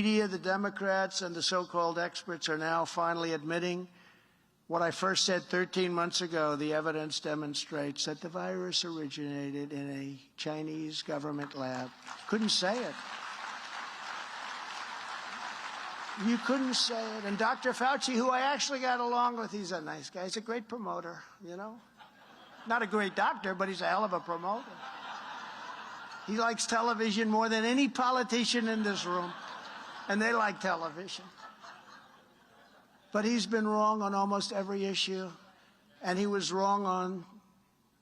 media, the Democrats, and the so-called experts are now finally admitting what I first said 13 months ago. The evidence demonstrates that the virus originated in a Chinese government lab. Couldn't say it. You couldn't say it. And Dr. Fauci, who I actually got along with, he's a nice guy. He's a great promoter, you know. Not a great doctor, but he's a hell of a promoter. He likes television more than any politician in this room. And they like television. But he's been wrong on almost every issue. And he was wrong on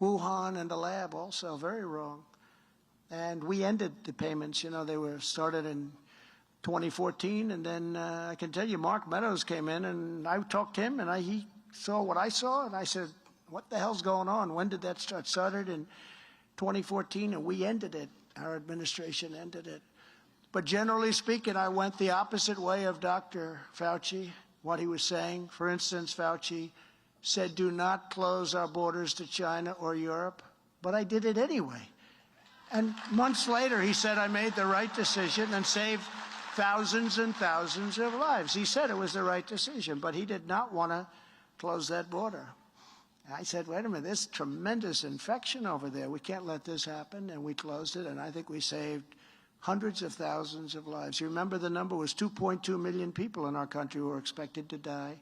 Wuhan and the lab also, very wrong. And we ended the payments. You know, they were started in 2014. And then I can tell you, Mark Meadows came in, and I talked to him, and he saw what I saw. And I said, what the hell's going on? When did that start? It started in 2014, and we ended it. Our administration ended it. But generally speaking, I went the opposite way of Dr. Fauci, what he was saying. For instance, Fauci said, do not close our borders to China or Europe. But I did it anyway. And months later, he said I made the right decision and saved thousands and thousands of lives. He said it was the right decision, but he did not want to close that border. I said, wait a minute, there's tremendous infection over there. We can't let this happen. And we closed it, and I think we saved hundreds of thousands of lives. You remember the number was 2.2 million people in our country who were expected to die.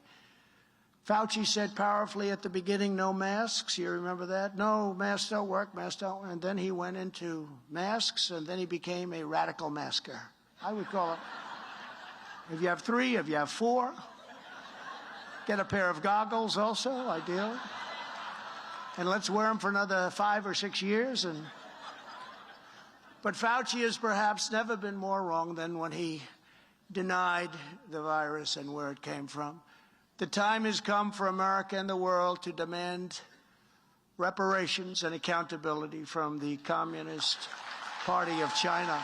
Fauci said powerfully at the beginning, no masks. You remember that? No, masks don't work, masks don't. And then he went into masks, and then he became a radical masker. I would call it. If you have 3, if you have 4, get a pair of goggles also, ideally. And let's wear them for another 5 or 6 years. But Fauci has perhaps never been more wrong than when he denied the virus and where it came from. The time has come for America and the world to demand reparations and accountability from the Communist Party of China.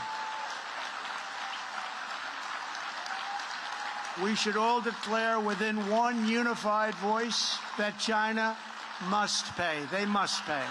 We should all declare within one unified voice that China must pay. They must pay.